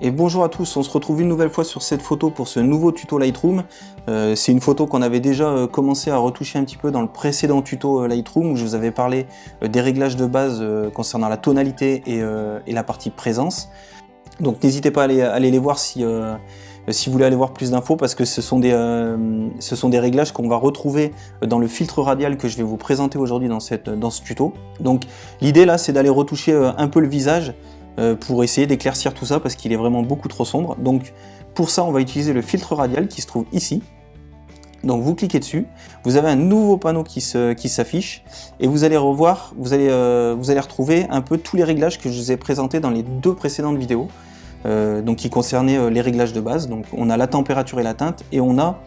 Et bonjour à tous, on se retrouve une nouvelle fois sur cette photo pour ce nouveau tuto Lightroom. C'est une photo qu'on avait déjà commencé à retoucher un petit peu dans le précédent tuto Lightroom où je vous avais parlé des réglages de base concernant la tonalité et la partie présence. Donc n'hésitez pas à aller les voir si vous voulez aller voir plus d'infos, parce que ce sont des réglages qu'on va retrouver dans le filtre radial que je vais vous présenter aujourd'hui dans ce tuto. Donc l'idée là, c'est d'aller retoucher un peu le visage pour essayer d'éclaircir tout ça, parce qu'il est vraiment beaucoup trop sombre. Donc pour ça, on va utiliser le filtre radial qui se trouve ici. Donc vous cliquez dessus, vous avez un nouveau panneau qui s'affiche, et vous allez revoir, vous allez retrouver un peu tous les réglages que je vous ai présentés dans les deux précédentes vidéos. Donc qui concernaient les réglages de base. Donc on a la température et la teinte, et on a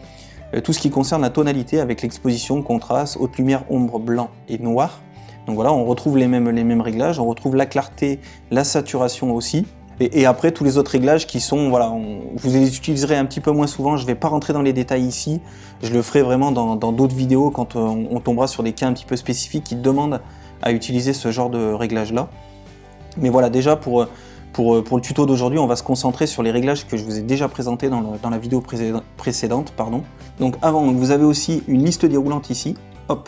tout ce qui concerne la tonalité avec l'exposition, contraste, haute lumière, ombre, blanc et noir. Donc voilà, on retrouve les mêmes réglages, on retrouve la clarté, la saturation aussi. Et après tous les autres réglages qui sont, voilà, vous les utiliserez un petit peu moins souvent, je ne vais pas rentrer dans les détails ici, je le ferai vraiment dans d'autres vidéos quand on tombera sur des cas un petit peu spécifiques qui demandent à utiliser ce genre de réglage là. Mais voilà, déjà pour le tuto d'aujourd'hui, on va se concentrer sur les réglages que je vous ai déjà présentés dans la vidéo précédente. Donc avant, vous avez aussi une liste déroulante ici, hop,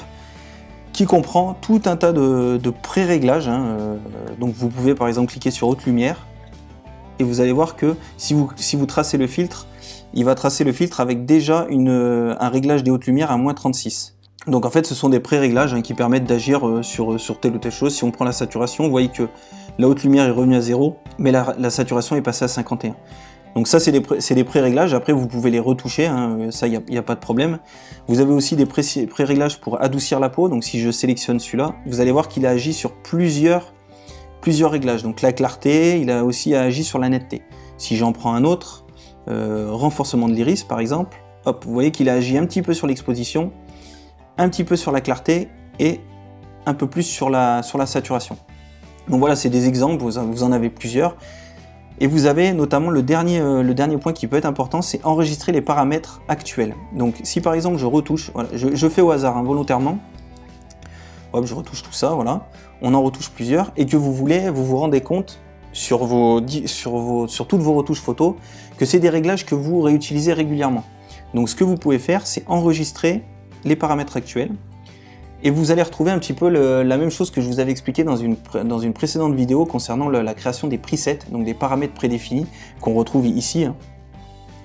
qui comprend tout un tas de pré-réglages. Donc vous pouvez par exemple cliquer sur haute lumière, et vous allez voir que si vous tracez le filtre, il va tracer le filtre avec déjà un réglage des hautes lumières à -36. Donc en fait, ce sont des pré-réglages qui permettent d'agir sur telle ou telle chose. Si on prend la saturation, vous voyez que la haute lumière est revenue à 0, mais la saturation est passée à 51. Donc ça, c'est des pré-réglages. Après, vous pouvez les retoucher, ça, il n'y a pas de problème. Vous avez aussi des pré-réglages pour adoucir la peau. Donc si je sélectionne celui-là, vous allez voir qu'il a agi sur plusieurs réglages. Donc la clarté, il a aussi agi sur la netteté. Si j'en prends un autre, renforcement de l'iris par exemple, hop, vous voyez qu'il a agi un petit peu sur l'exposition, un petit peu sur la clarté et un peu plus sur la saturation. Donc voilà, c'est des exemples, vous en avez plusieurs. Et vous avez notamment le dernier point qui peut être important, c'est enregistrer les paramètres actuels. Donc si par exemple je retouche, voilà, je fais au hasard volontairement, hop, je retouche tout ça, voilà, on en retouche plusieurs, et que vous vous rendez compte sur toutes vos retouches photos que c'est des réglages que vous réutilisez régulièrement. Donc ce que vous pouvez faire, c'est enregistrer les paramètres actuels, et vous allez retrouver un petit peu la même chose que je vous avais expliqué dans une précédente vidéo concernant la création des presets, donc des paramètres prédéfinis qu'on retrouve ici.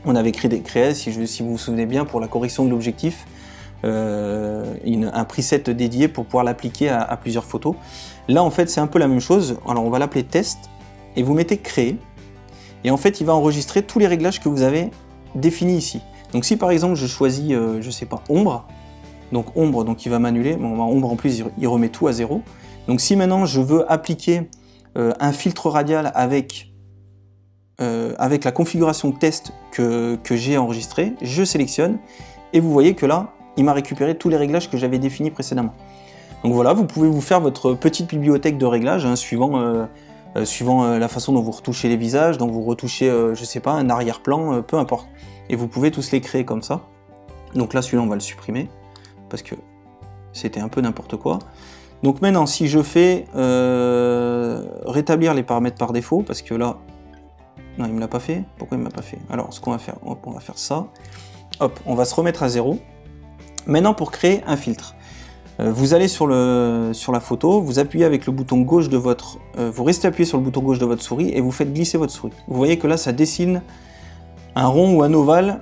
On avait créé, si vous vous souvenez bien, pour la correction de l'objectif, un preset dédié pour pouvoir l'appliquer à plusieurs photos. Là en fait c'est un peu la même chose. Alors on va l'appeler test, et vous mettez créer, et en fait il va enregistrer tous les réglages que vous avez définis ici. Donc si par exemple je choisis, je sais pas, ombre, donc ombre, donc il va m'annuler, bon, ombre en plus il remet tout à 0. Donc si maintenant je veux appliquer un filtre radial avec la configuration test que j'ai enregistré, je sélectionne, et vous voyez que là il m'a récupéré tous les réglages que j'avais définis précédemment. Donc voilà, vous pouvez vous faire votre petite bibliothèque de réglages suivant la façon dont vous retouchez les visages, dont vous retouchez, je sais pas, un arrière-plan, peu importe. Et vous pouvez tous les créer comme ça. Donc là, celui-là, on va le supprimer, parce que c'était un peu n'importe quoi. Donc maintenant, si je fais rétablir les paramètres par défaut, parce que là, non, il me l'a pas fait. Pourquoi il ne m'a pas fait? Alors, ce qu'on va faire, on va faire ça. Hop, on va se remettre à 0. Maintenant, pour créer un filtre, vous allez sur la photo, vous appuyez avec le bouton gauche de vous restez appuyé sur le bouton gauche de votre souris et vous faites glisser votre souris. Vous voyez que là, ça dessine un rond ou un ovale,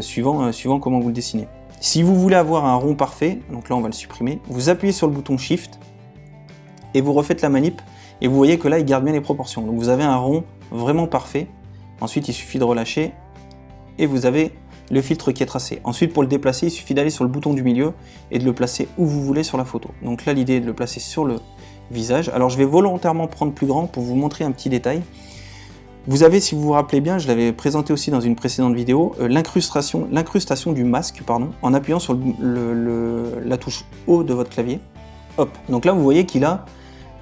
suivant comment vous le dessinez. Si vous voulez avoir un rond parfait, donc là on va le supprimer, vous appuyez sur le bouton Shift et vous refaites la manip, et vous voyez que là il garde bien les proportions. Donc vous avez un rond vraiment parfait. Ensuite il suffit de relâcher et vous avez le filtre qui est tracé. Ensuite pour le déplacer, il suffit d'aller sur le bouton du milieu et de le placer où vous voulez sur la photo. Donc là l'idée est de le placer sur le visage. Alors je vais volontairement prendre plus grand pour vous montrer un petit détail. Vous avez, si vous vous rappelez bien, je l'avais présenté aussi dans une précédente vidéo, l'incrustation du masque, en appuyant sur la touche haut de votre clavier. Hop. Donc là vous voyez qu'il a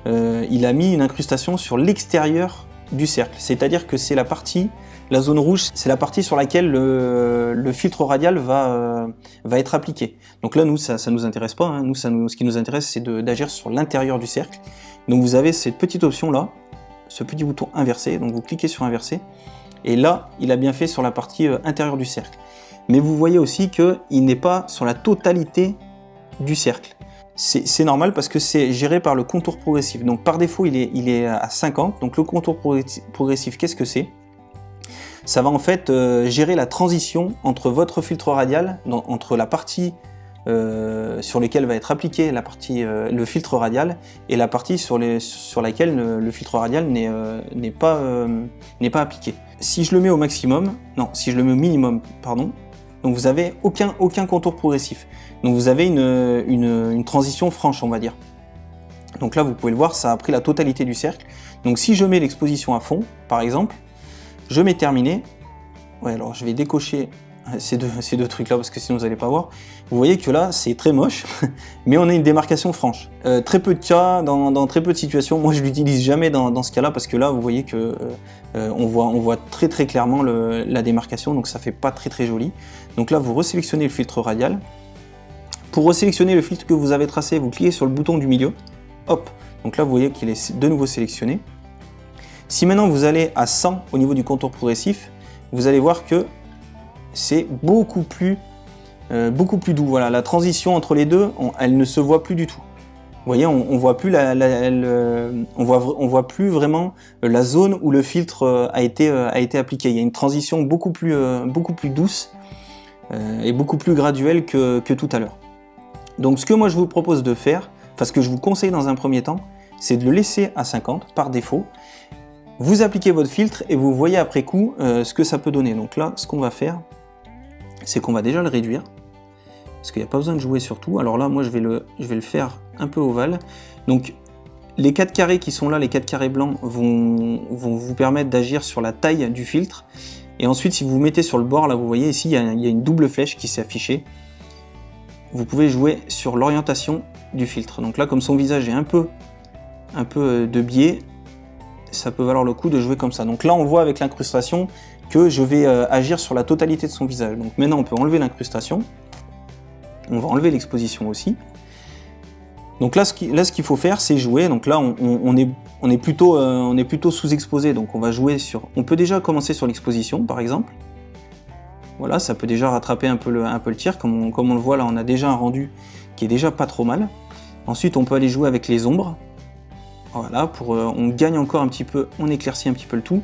mis une incrustation sur l'extérieur du cercle, c'est-à-dire que c'est la zone rouge, c'est la partie sur laquelle le filtre radial va être appliqué. Donc là, nous, ça nous intéresse pas. Ce qui nous intéresse, c'est d'agir sur l'intérieur du cercle. Donc vous avez cette petite option là, ce petit bouton inversé. Donc vous cliquez sur inverser. Et là, il a bien fait sur la partie intérieure du cercle. Mais vous voyez aussi qu'il n'est pas sur la totalité du cercle. C'est normal parce que c'est géré par le contour progressif. Donc par défaut, il est à 50. Donc le contour progressif, qu'est-ce que c'est? Ça va en fait gérer la transition entre votre filtre radial, entre la partie sur laquelle va être appliqué le filtre radial et la partie sur laquelle le filtre radial n'est pas appliqué. Si je le mets au maximum, non, si je le mets au minimum, pardon, donc vous n'avez aucun contour progressif. Donc vous avez une transition franche, on va dire. Donc là, vous pouvez le voir, ça a pris la totalité du cercle. Donc si je mets l'exposition à fond, par exemple, je mets terminé. Ouais, alors je vais décocher ces deux trucs là parce que sinon vous n'allez pas voir. Vous voyez que là c'est très moche, mais on a une démarcation franche. Très peu de cas, dans très peu de situations, moi je l'utilise jamais dans ce cas là parce que là vous voyez que on voit très clairement la démarcation, donc ça fait pas très joli. Donc là vous resélectionnez le filtre radial. Pour resélectionner le filtre que vous avez tracé, vous cliquez sur le bouton du milieu, hop, donc là vous voyez qu'il est de nouveau sélectionné. Si maintenant vous allez à 100 au niveau du contour progressif, vous allez voir que c'est beaucoup plus doux. Voilà, la transition entre les deux, elle ne se voit plus du tout. Vous voyez, on voit plus on voit plus vraiment la zone où le filtre a été appliqué. Il y a une transition beaucoup plus douce et beaucoup plus graduelle que tout à l'heure. Donc ce que moi je vous propose de faire, enfin ce que je vous conseille dans un premier temps, c'est de le laisser à 50 par défaut. Vous appliquez votre filtre et vous voyez après coup ce que ça peut donner. Donc là, ce qu'on va faire, c'est qu'on va déjà le réduire, parce qu'il n'y a pas besoin de jouer sur tout. Alors là, moi, je vais le faire un peu ovale. Donc, les 4 carrés qui sont là, les 4 carrés blancs, vont vous permettre d'agir sur la taille du filtre. Et ensuite, si vous vous mettez sur le bord, là, vous voyez ici, il y a une double flèche qui s'est affichée. Vous pouvez jouer sur l'orientation du filtre. Donc là, comme son visage est un peu de biais, ça peut valoir le coup de jouer comme ça. Donc là, on voit avec l'incrustation que je vais agir sur la totalité de son visage. Donc maintenant, on peut enlever l'incrustation. On va enlever l'exposition aussi. Donc là, ce qu'il faut faire, c'est jouer. Donc là, on est plutôt sous-exposé. Donc on va jouer sur... On peut déjà commencer sur l'exposition, par exemple. Voilà, ça peut déjà rattraper un peu le tir. Comme on le voit là, on a déjà un rendu qui est déjà pas trop mal. Ensuite, on peut aller jouer avec les ombres. Voilà, on gagne encore un petit peu, on éclaircit un petit peu le tout.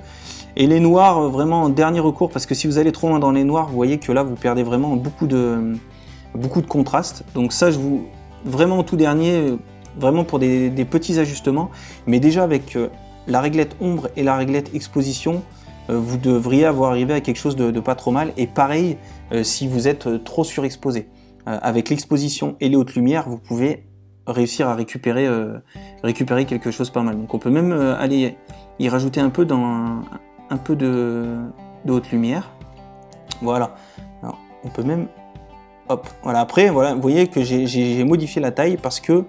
Et les noirs, vraiment en dernier recours, parce que si vous allez trop loin dans les noirs, vous voyez que là, vous perdez vraiment beaucoup de contraste. Donc ça, vraiment en tout dernier, vraiment pour des petits ajustements. Mais déjà avec la réglette ombre et la réglette exposition, vous devriez arrivé à quelque chose de pas trop mal. Et pareil, si vous êtes trop surexposé. Avec l'exposition et les hautes lumières, vous pouvez réussir à récupérer quelque chose pas mal. Donc on peut même aller y rajouter un peu de haute lumière. Voilà. Alors, on peut même... Hop. Voilà. Après, voilà, vous voyez que j'ai modifié la taille parce que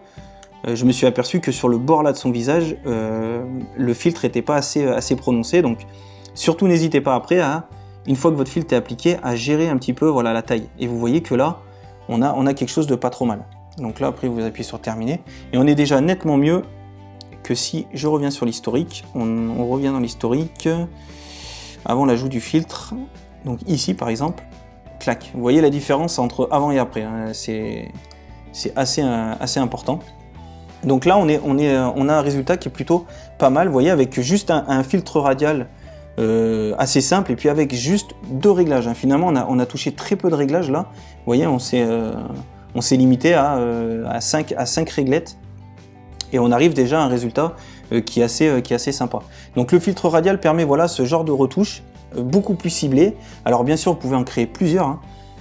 je me suis aperçu que sur le bord là de son visage, le filtre n'était pas assez prononcé. Donc surtout n'hésitez pas après une fois que votre filtre est appliqué, à gérer un petit peu voilà, la taille. Et vous voyez que là, on a quelque chose de pas trop mal. Donc là, après, vous appuyez sur terminer. Et on est déjà nettement mieux que si je reviens sur l'historique. On revient dans l'historique avant l'ajout du filtre. Donc ici, par exemple, clac. Vous voyez la différence entre avant et après. Hein. C'est assez important. Donc là, on a un résultat qui est plutôt pas mal. Vous voyez, avec juste un filtre radial assez simple et puis avec juste 2 réglages. Hein. Finalement, on a touché très peu de réglages là. Vous voyez, on s'est limité à 5 réglettes et on arrive déjà à un résultat qui est assez sympa. Donc le filtre radial permet voilà, ce genre de retouche beaucoup plus ciblé. Alors bien sûr, vous pouvez en créer plusieurs. Hein.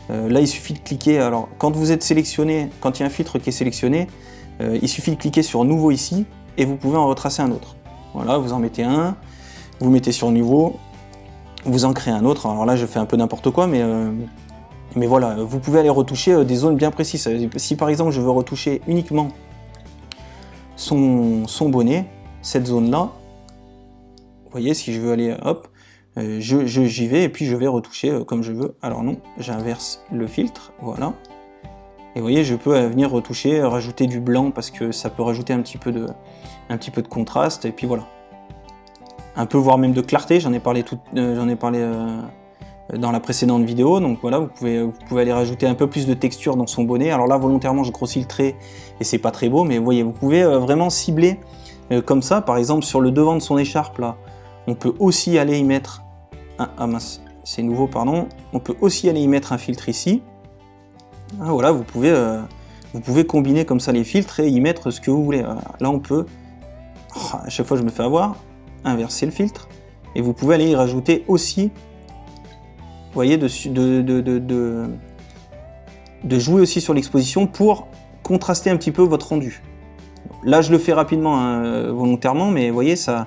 Là, il suffit de cliquer. Alors quand vous êtes sélectionné, quand il y a un filtre qui est sélectionné, il suffit de cliquer sur Nouveau ici et vous pouvez en retracer un autre. Voilà, vous en mettez un, vous mettez sur Nouveau, vous en créez un autre. Alors là, je fais un peu n'importe quoi, mais voilà, vous pouvez aller retoucher des zones bien précises. Si par exemple je veux retoucher uniquement son bonnet, cette zone-là, vous voyez, si je veux aller, hop, j'y vais et puis je vais retoucher comme je veux. Alors non, j'inverse le filtre, voilà. Et vous voyez, je peux venir retoucher, rajouter du blanc parce que ça peut rajouter un petit peu de contraste, et puis voilà. un peu voire même de clarté, j'en ai parlé dans la précédente vidéo. Donc voilà, vous pouvez aller rajouter un peu plus de texture dans son bonnet. Alors là, volontairement, je grossis le trait et c'est pas très beau, mais vous voyez, vous pouvez vraiment cibler comme ça. Par exemple, sur le devant de son écharpe, là, on peut aussi aller y mettre ah mince, c'est nouveau, pardon. On peut aussi aller y mettre un filtre ici. Ah, voilà, vous pouvez combiner comme ça les filtres et y mettre ce que vous voulez. Voilà. Là, on peut, à chaque fois je me fais avoir, inverser le filtre. Et vous pouvez aller y rajouter aussi, vous voyez, de jouer aussi sur l'exposition pour contraster un petit peu votre rendu. Là, je le fais rapidement, hein, volontairement, mais vous voyez, ça,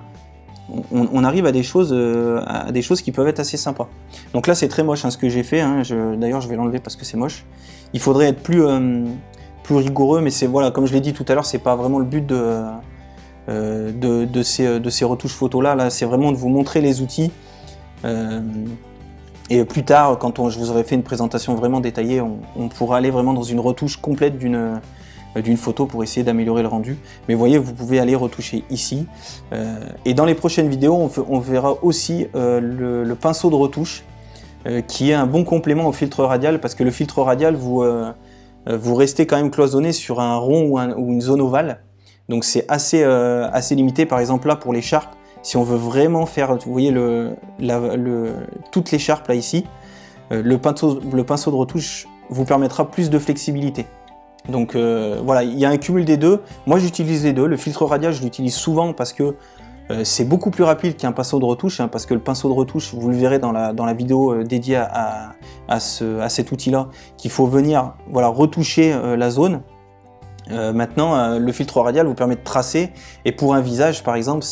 on arrive à des choses qui peuvent être assez sympas. Donc là, c'est très moche hein, ce que j'ai fait. Hein. D'ailleurs, je vais l'enlever parce que c'est moche. Il faudrait être plus rigoureux, mais c'est voilà, comme je l'ai dit tout à l'heure, c'est pas vraiment le but de ces retouches photos là. Là, c'est vraiment de vous montrer les outils. Et plus tard, quand je vous aurai fait une présentation vraiment détaillée, on pourra aller vraiment dans une retouche complète d'une photo pour essayer d'améliorer le rendu. Mais vous voyez, vous pouvez aller retoucher ici. Et dans les prochaines vidéos, on verra aussi le pinceau de retouche, qui est un bon complément au filtre radial, parce que le filtre radial, vous restez quand même cloisonné sur un rond ou une zone ovale. Donc c'est assez limité. Par exemple là, pour l'écharpe, si on veut vraiment faire, vous voyez, toute l'écharpe là ici, le pinceau de retouche vous permettra plus de flexibilité. Donc voilà, il y a un cumul des deux. Moi j'utilise les deux. Le filtre radial, je l'utilise souvent parce que c'est beaucoup plus rapide qu'un pinceau de retouche, hein, parce que le pinceau de retouche, vous le verrez dans la vidéo dédiée à cet outil-là, qu'il faut venir voilà, retoucher la zone. Maintenant, le filtre radial vous permet de tracer, et pour un visage par exemple,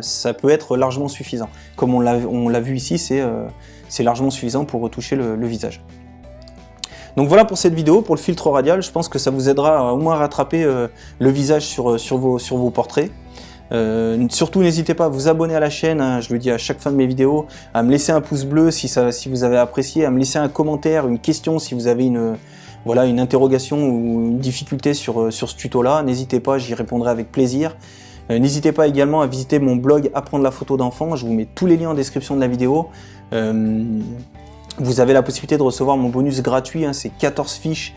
ça peut être largement suffisant. Comme on l'a vu ici, c'est largement suffisant pour retoucher le visage. Donc voilà pour cette vidéo, pour le filtre radial. Je pense que ça vous aidera au moins à rattraper le visage sur vos portraits. Surtout n'hésitez pas à vous abonner à la chaîne, hein, je le dis à chaque fin de mes vidéos, à me laisser un pouce bleu si vous avez apprécié, à me laisser un commentaire, une question si vous avez une interrogation ou une difficulté sur ce tuto là, n'hésitez pas, j'y répondrai avec plaisir. N'hésitez pas également à visiter mon blog Apprendre la photo d'enfant, je vous mets tous les liens en description de la vidéo. Vous avez la possibilité de recevoir mon bonus gratuit, hein, c'est 14 fiches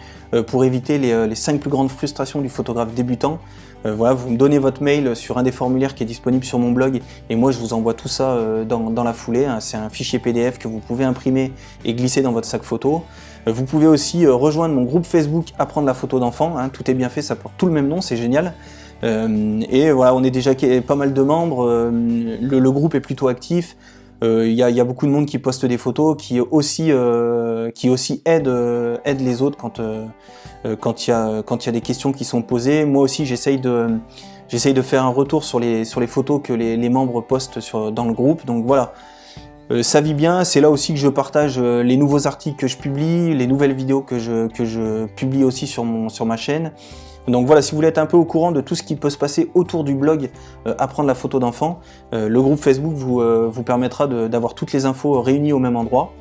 pour éviter les 5 plus grandes frustrations du photographe débutant. Voilà, vous me donnez votre mail sur un des formulaires qui est disponible sur mon blog et moi je vous envoie tout ça dans la foulée. Hein. C'est un fichier PDF que vous pouvez imprimer et glisser dans votre sac photo. Vous pouvez aussi rejoindre mon groupe Facebook Apprendre la photo d'enfant. Hein. Tout est bien fait, ça porte tout le même nom, c'est génial. Et voilà, on est déjà pas mal de membres, le groupe est plutôt actif. Il y a beaucoup de monde qui poste des photos, qui aussi aide les autres quand il y a des questions qui sont posées. Moi aussi, j'essaye de faire un retour sur les photos que les membres postent dans le groupe. Donc voilà, ça vit bien. C'est là aussi que je partage les nouveaux articles que je publie, les nouvelles vidéos que je publie aussi sur ma chaîne. Donc voilà, si vous voulez être un peu au courant de tout ce qui peut se passer autour du blog Apprendre la photo d'enfant, le groupe Facebook vous permettra d'avoir toutes les infos réunies au même endroit.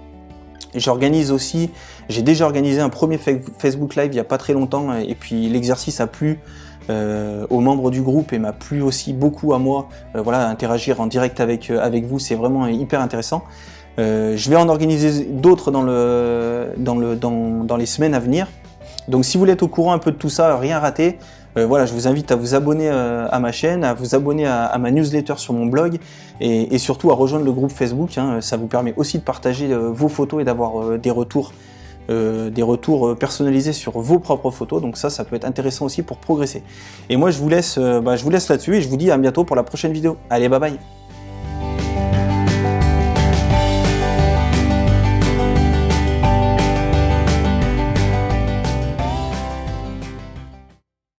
J'ai déjà organisé un premier Facebook Live il n'y a pas très longtemps, et puis l'exercice a plu aux membres du groupe et m'a plu aussi beaucoup à moi. Voilà, interagir en direct avec vous, c'est vraiment hyper intéressant. Je vais en organiser d'autres dans les semaines à venir. Donc si vous voulez être au courant un peu de tout ça, rien rater, voilà, je vous invite à vous abonner à ma chaîne, à vous abonner à ma newsletter sur mon blog et surtout à rejoindre le groupe Facebook. Hein, ça vous permet aussi de partager vos photos et d'avoir des retours personnalisés sur vos propres photos. Donc ça peut être intéressant aussi pour progresser. Et moi je vous laisse là-dessus et je vous dis à bientôt pour la prochaine vidéo. Allez, bye bye.